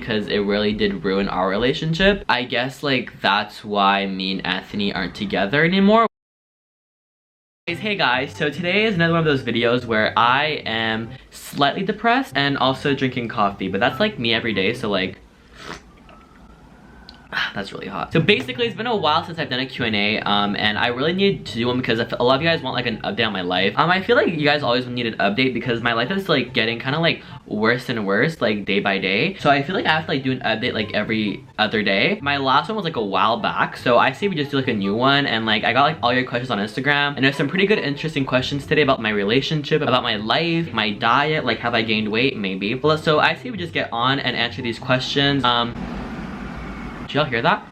because it really did ruin our relationship. I guess like that's why me and Anthony aren't together anymore. Hey guys, so today is another one of those videos where I am slightly depressed and also drinking coffee, but that's like me every day, so like that's really hot. So basically, it's been a while since I've done a Q&A, and I really need to do one because a lot of you guys want like an update on my life. I feel like you guys always need an update because my life is like getting kind of like worse and worse like day by day. So I feel like I have to like do an update like every other day. My last one was like a while back, so I say we just do like a new one. And like I got like all your questions on Instagram, and there's some pretty good interesting questions today about my relationship, about my life, my diet, like have I gained weight, maybe. So I say we just get on and answer these questions. Did y'all hear that?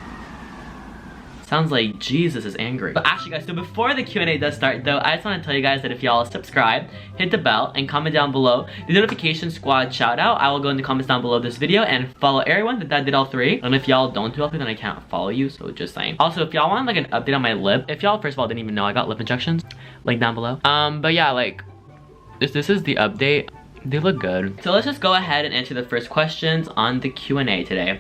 Sounds like Jesus is angry. But actually guys, so before the Q&A does start though, I just want to tell you guys that if y'all subscribe, hit the bell, and comment down below the notification squad shout out, I will go in the comments down below this video and follow everyone that did all three. And if y'all don't do all three, then I can't follow you, so just saying. Also, if y'all want like an update on my lip, if y'all first of all didn't even know I got lip injections, link down below. But yeah, like this is the update. They look good. So let's just go ahead and answer the first questions on the Q&A today.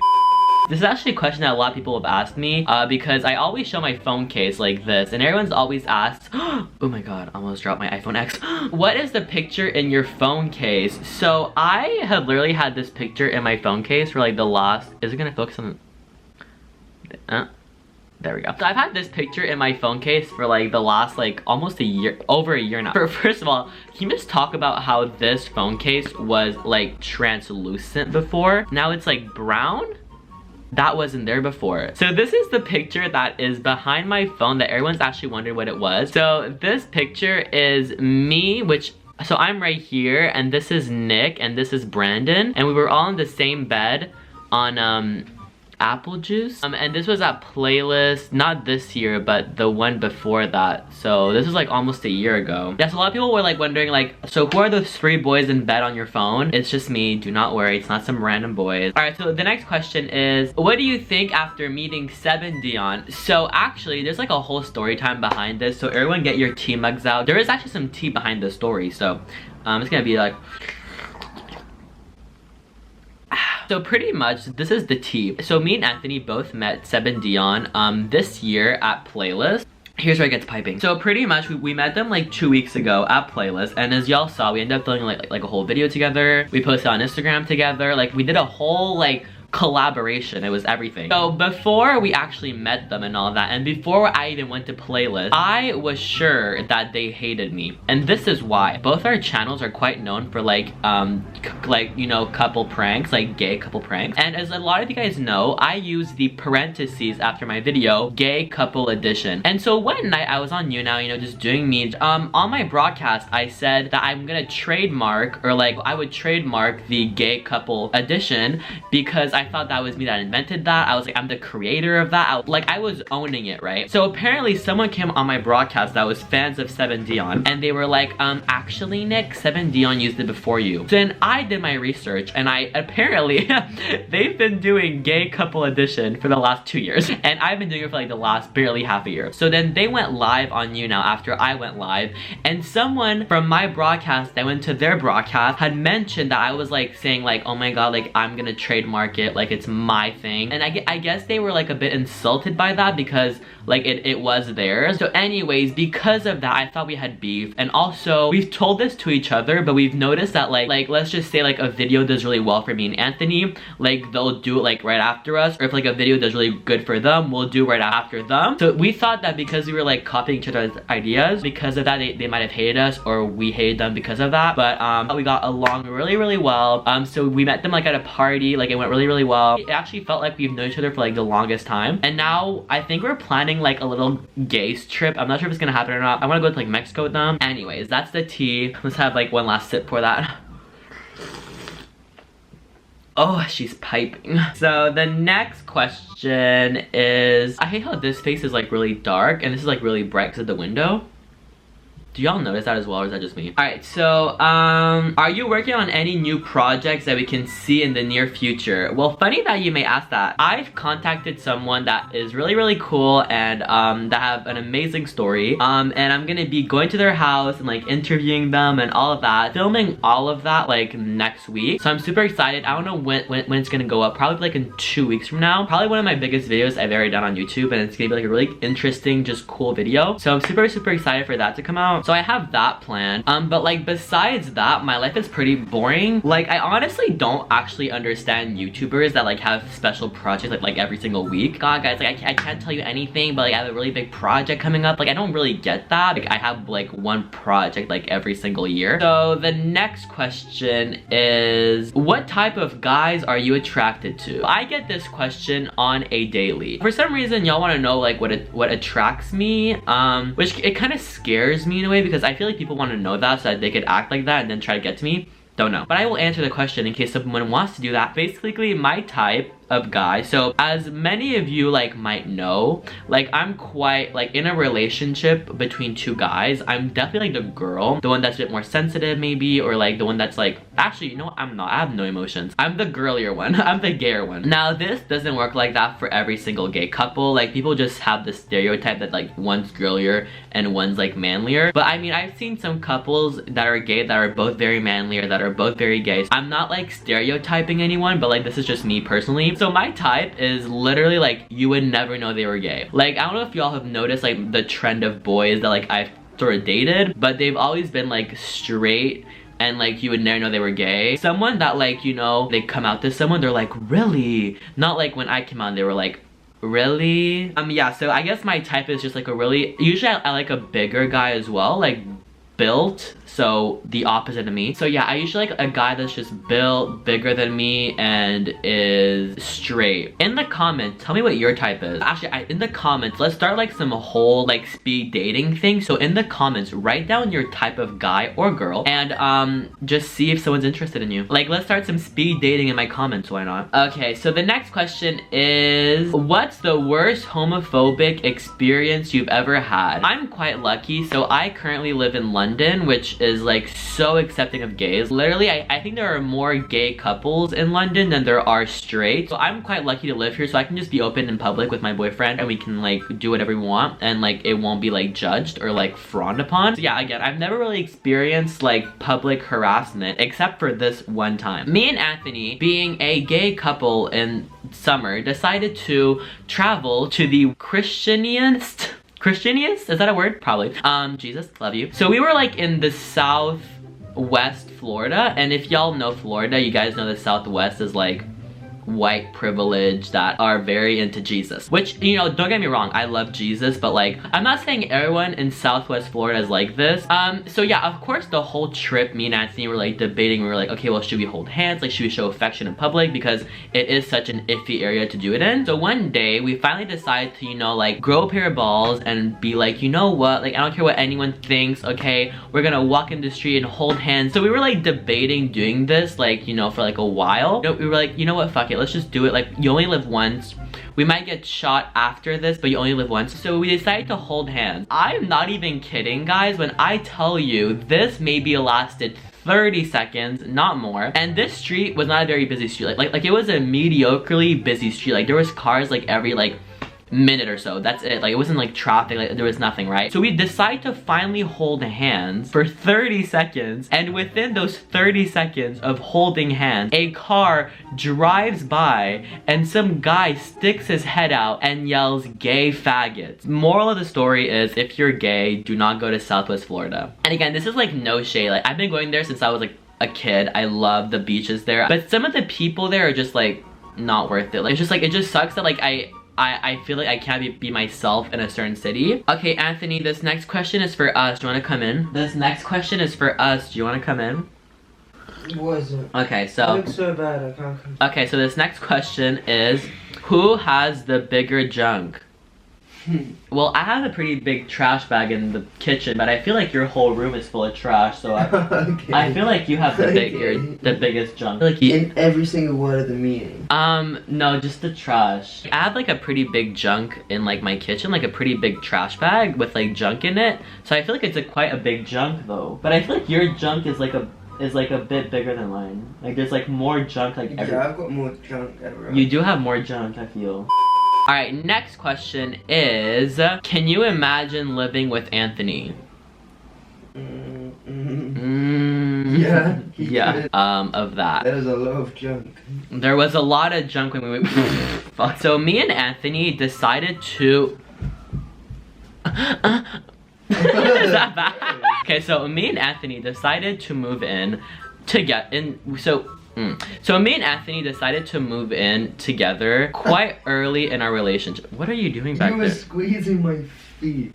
This is actually a question that a lot of people have asked me because I always show my phone case like this, and everyone's always asked, oh my god, I almost dropped my iPhone X. What is the picture in your phone case? So I have literally had this picture in my phone case for like the last, is it gonna focus on there we go. So I've had this picture in my phone case for like the last like almost a year, over a year now. First of all, can you just talk about how this phone case was like translucent before? Now it's like brown? That wasn't there before. So this is the picture that is behind my phone that everyone's actually wondered what it was. So this picture is me, so I'm right here, and this is Nick, and this is Brandon, and we were all in the same bed on apple juice. And this was at Playlist, not this year, but the one before that. So this was like almost a year ago. Yeah, so a lot of people were like wondering like, so who are those three boys in bed on your phone? It's just me, do not worry, it's not some random boys. Alright, so the next question is, what do you think after meeting Seb and Dion? So actually, there's like a whole story time behind this, so everyone get your tea mugs out. There is actually some tea behind the story, so it's gonna be like, so pretty much, this is the tea. So me and Anthony both met Seb and Dion this year at Playlist. Here's where it gets piping. So pretty much, we met them like 2 weeks ago at Playlist, and as y'all saw, we ended up filming like a whole video together. We posted on Instagram together. Like we did a whole like collaboration. It was everything. So before we actually met them and all that, and before I even went to Playlist, I was sure that they hated me, and this is why. Both our channels are quite known for like you know, couple pranks, like gay couple pranks. And as a lot of you guys know, I use the parentheses after my video, gay couple edition. And so one night I was on you know, just doing me. On my broadcast, I said that I'm gonna trademark, or like I would trademark the gay couple edition because I thought that was me that invented that. I was like, I'm the creator of that. I was owning it, right? So apparently someone came on my broadcast that was fans of Seb and Dion, and they were like, actually Nick, Seb and Dion used it before you. So then I did my research, and I apparently, they've been doing gay couple edition for the last 2 years, and I've been doing it for like the last barely half a year. So then they went live on you now after I went live, and someone from my broadcast that went to their broadcast had mentioned that I was like saying like, oh my god, like I'm gonna trademark it, like it's my thing. And I guess they were like a bit insulted by that because like it was theirs. So anyways, because of that, I thought we had beef. And also, we've told this to each other, but we've noticed that like let's just say like a video does really well for me and Anthony, like they'll do it like right after us, or if like a video does really good for them, we'll do right after them. So we thought that because we were like copying each other's ideas, because of that they might have hated us, or we hated them because of that. But we got along really well. So we met them like at a party, like it went really well. It actually felt like we've known each other for like the longest time, and now I think we're planning like a little gays trip. I'm not sure if it's gonna happen or not. I want to go to like Mexico with them. Anyways, that's the tea. Let's have like one last sip for that. Oh, she's piping. So the next question is, I hate how this face is like really dark and this is like really bright because of the window. Do y'all notice that as well, or is that just me? Alright, so, are you working on any new projects that we can see in the near future? Well, funny that you may ask that. I've contacted someone that is really, really cool and, that have an amazing story. And I'm gonna be going to their house and, like, interviewing them and all of that. Filming all of that, like, next week. So I'm super excited. I don't know when it's gonna go up. Probably, like, in 2 weeks from now. Probably one of my biggest videos I've ever done on YouTube, and it's gonna be, like, a really interesting, just cool video. So I'm super, super excited for that to come out. So I have that planned. But like besides that, my life is pretty boring. Like I honestly don't actually understand YouTubers that like have special projects like every single week. God guys, like I can't tell you anything, but like I have a really big project coming up. Like I don't really get that. Like I have like one project like every single year. So the next question is, what type of guys are you attracted to? I get this question on a daily. For some reason y'all want to know like what attracts me, which it kind of scares me in a way, because I feel like people want to know that so that they could act like that and then try to get to me. Don't know. But I will answer the question in case someone wants to do that. Basically, my type of guy, so as many of you like might know, like I'm quite like in a relationship between two guys. I'm definitely like the girl, the one that's a bit more sensitive maybe, or like the one that's like, actually you know what, I'm not, I have no emotions. I'm the girlier one. I'm the gayer one. Now this doesn't work like that for every single gay couple. Like people just have the stereotype that like one's girlier and one's like manlier. But I mean, I've seen some couples that are gay that are both very manly or that are both very gay. So I'm not like stereotyping anyone, but like this is just me personally. So my type is literally like you would never know they were gay. Like I don't know if y'all have noticed like the trend of boys that like I've sort of dated, but they've always been like straight and like you would never know they were gay. Someone that like, you know, they come out to someone, they're like, really? Not like when I came out, they were like, really? Yeah, so I guess my type is just like a really, usually I like a bigger guy as well, like built, so the opposite of me. So yeah, I usually like a guy that's just built, bigger than me, and is straight. In the comments, tell me what your type is. Actually, in the comments, let's start like some whole like speed dating thing. So in the comments, write down your type of guy or girl, and just see if someone's interested in you. Like let's start some speed dating in my comments, why not? Okay, so the next question is, what's the worst homophobic experience you've ever had? I'm quite lucky, so I currently live in London, which is like so accepting of gays. Literally, I think there are more gay couples in London than there are straight. So I'm quite lucky to live here, so I can just be open in public with my boyfriend and we can like do whatever we want, and like it won't be like judged or like frowned upon. So yeah, again, I've never really experienced like public harassment except for this one time. Me and Anthony, being a gay couple in summer, decided to travel to the Christianiest? Is that a word? Probably. Jesus, love you. So we were like in the southwest Florida, and if y'all know Florida, you guys know the southwest is like white privilege that are very into Jesus, which, you know, don't get me wrong, I love Jesus, but like I'm not saying everyone in southwest Florida is like this. So yeah, of course the whole trip, me and Anthony were like debating. We were like, okay, well, should we hold hands? Like, should we show affection in public, because it is such an iffy area to do it in. So one day we finally decided to, you know, like grow a pair of balls and be like, you know what, like I don't care what anyone thinks, okay, we're gonna walk in the street and hold hands. So we were like debating doing this, like, you know, for like a while. We were like, you know what, fuck it, let's just do it. Like, you only live once. We might get shot after this, but you only live once. So we decided to hold hands. I'm not even kidding, guys, when I tell you this maybe lasted 30 seconds, not more. And this street was not a very busy street. Like it was a mediocrely busy street. Like there was cars like every like minute or so. That's it. Like it wasn't like traffic, like there was nothing, right? So we decide to finally hold hands for 30 seconds, and within those 30 seconds of holding hands, a car drives by and some guy sticks his head out and yells, "Gay faggots." Moral of the story is, if you're gay, do not go to Southwest Florida. And again, this is like no shade. Like I've been going there since I was like a kid. I love the beaches there, but some of the people there are just like not worth it. Like it's just like, it just sucks that like I feel like I can't be myself in a certain city. Okay, Anthony, this next question is for us. Do you want to come in? This next question is for us. Do you want to come in? What is it? Okay, so... I look so bad, I can't come. Okay, so this next question is, who has the bigger junk? Well, I have a pretty big trash bag in the kitchen, but I feel like your whole room is full of trash, so Okay. I feel like you have the the biggest junk. Like you, in every single word of the meaning. no, just the trash. I have like a pretty big junk in like my kitchen, like a pretty big trash bag with like junk in it. So I feel like it's quite a big junk though. But I feel like your junk is like a bit bigger than mine. Like there's like more junk like Yeah, I've got more junk everywhere. You do have more junk, I feel. Alright, next question is, can you imagine living with Anthony? Yeah. Yeah, of that. There was a lot of junk. There was a lot of junk when we went. So me and Anthony decided to. Is that bad? Okay, so me and Anthony decided to move in to get in. So me and Anthony decided to move in together quite early in our relationship. What are you doing back there? You were squeezing my feet.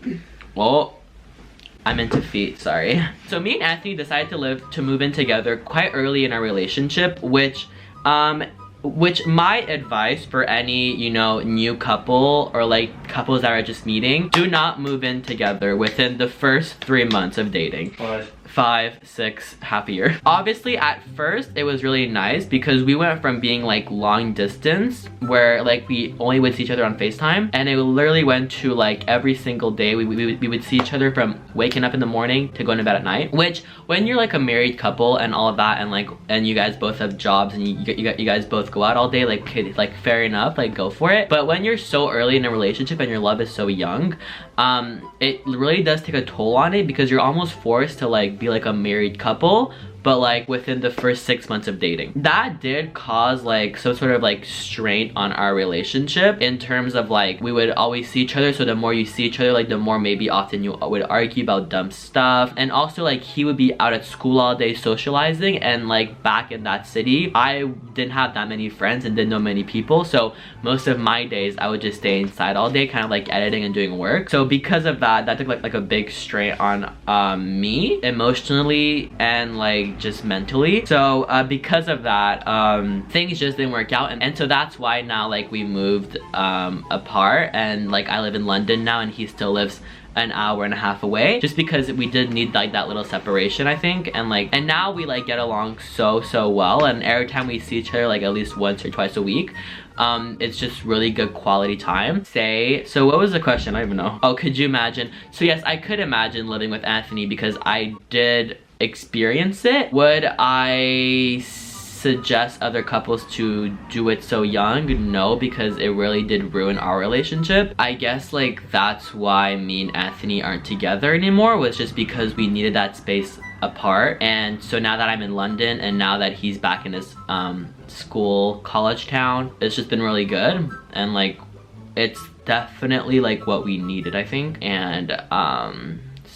Well, I'm into feet, sorry. So me and Anthony decided to move in together quite early in our relationship, which my advice for any, you know, new couple or like couples that are just meeting, do not move in together within the first 3 months of dating. 5, 6, half a year. Obviously at first it was really nice because we went from being like long distance where like we only would see each other on FaceTime, and it literally went to like every single day we would see each other from waking up in the morning to going to bed at night, which when you're like a married couple and all of that and you guys both have jobs and you guys both go out all day, like okay, like fair enough, like go for it. But when you're so early in a relationship and your love is so young, it really does take a toll on it because you're almost forced to like be like a married couple, but like within the first 6 months of dating. That did cause like some sort of like strain on our relationship in terms of like we would always see each other, so the more you see each other, like the more maybe often you would argue about dumb stuff. And also like he would be out at school all day socializing, and like back in that city I didn't have that many friends and didn't know many people, so most of my days I would just stay inside all day kind of like editing and doing work. So because of that took like a big strain on me emotionally and like just mentally. So because of that things just didn't work out, and so that's why now like we moved apart, and like I live in London now and he still lives an hour and a half away, just because we did need like that little separation, I think. And now we like get along so well, and every time we see each other like at least once or twice a week, it's just really good quality time. So what was the question? I don't even know. Oh, could you imagine? So yes, I could imagine living with Anthony because I did experience it. Would I suggest other couples to do it so young? No, because it really did ruin our relationship. I guess like that's why me and Anthony aren't together anymore, was just because we needed that space apart. And so now that I'm in London and now that he's back in his school college town, it's just been really good, and like it's definitely like what we needed, I think. And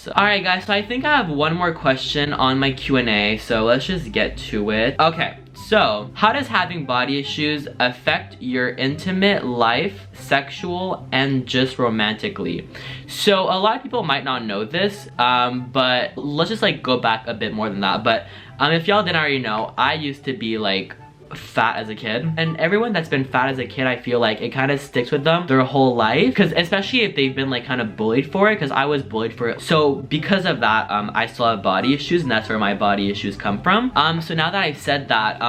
alright guys, so I think I have one more question on my Q&A, so let's just get to it. Okay, so how does having body issues affect your intimate life, sexual, and just romantically? So a lot of people might not know this, but let's just like go back a bit more than that. But if y'all didn't already know, I used to be like fat as a kid, and everyone that's been fat as a kid, I feel like it kind of sticks with them their whole life, because especially if they've been like kind of bullied for it, because I was bullied for it. So because of that, I still have body issues, and that's where my body issues come from. So now that I've said that,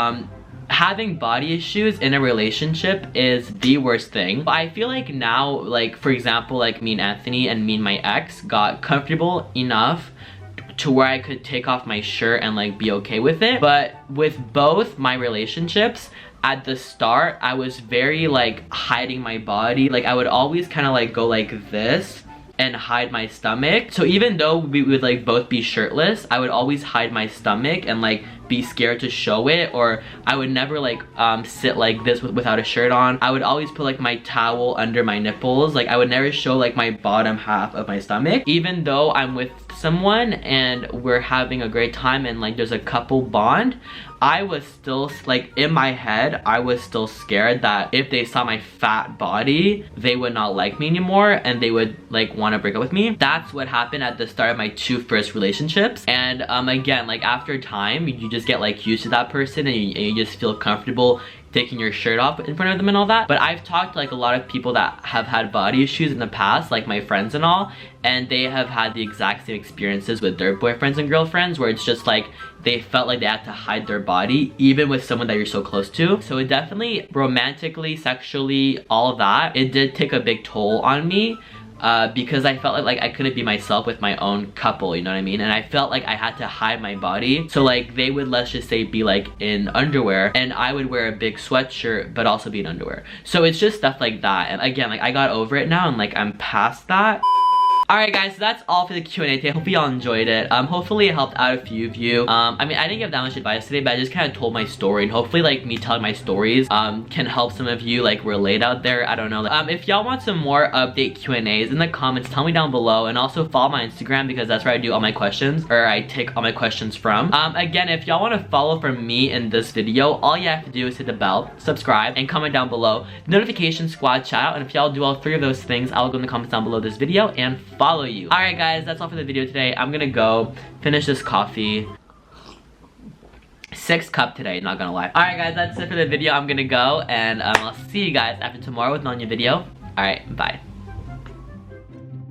having body issues in a relationship is the worst thing. But I feel like now, like for example, like me and Anthony and me and my ex got comfortable enough to where I could take off my shirt and like be okay with it. But with both my relationships, at the start I was very like hiding my body. Like I would always kind of like go like this and hide my stomach. So even though we would like both be shirtless, I would always hide my stomach and like be scared to show it. Or I would never like sit like this without a shirt on. I would always put like my towel under my nipples. Like I would never show like my bottom half of my stomach. Even though I'm with someone and we're having a great time and like there's a couple bond, I was still like in my head, I was still scared that if they saw my fat body, they would not like me anymore and they would like want to break up with me. That's what happened at the start of my 2 first relationships. And again, like after time, you just get like used to that person, and you just feel comfortable taking your shirt off in front of them and all that. But I've talked to like a lot of people that have had body issues in the past, like my friends and all, and they have had the exact same experiences with their boyfriends and girlfriends, where it's just like they felt like they had to hide their body even with someone that you're so close to. So it definitely, romantically, sexually, all of that, it did take a big toll on me. Because I felt like I couldn't be myself with my own couple, you know what I mean? And I felt like I had to hide my body. So like they would, let's just say, be like in underwear, and I would wear a big sweatshirt but also be in underwear. So it's just stuff like that. And again, like I got over it now and like I'm past that. Alright guys, so that's all for the Q&A today. Hopefully y'all enjoyed it. Hopefully it helped out a few of you. I mean, I didn't give that much advice today, but I just kind of told my story, and hopefully like me telling my stories can help some of you like relate out there. I don't know. If y'all want some more update Q&As in the comments, tell me down below, and also follow my Instagram because that's where I do all my questions, or I take all my questions from. Again, if y'all want to follow from me in this video, all you have to do is hit the bell, subscribe, and comment down below. Notification squad shout out, and if y'all do all 3 of those things, I'll go in the comments down below this video and follow you. Alright guys, that's all for the video today. I'm gonna go finish this coffee. 6th cup today, not gonna lie. Alright guys, that's it for the video. I'm gonna go, and I'll see you guys after tomorrow with another new video. Alright, bye.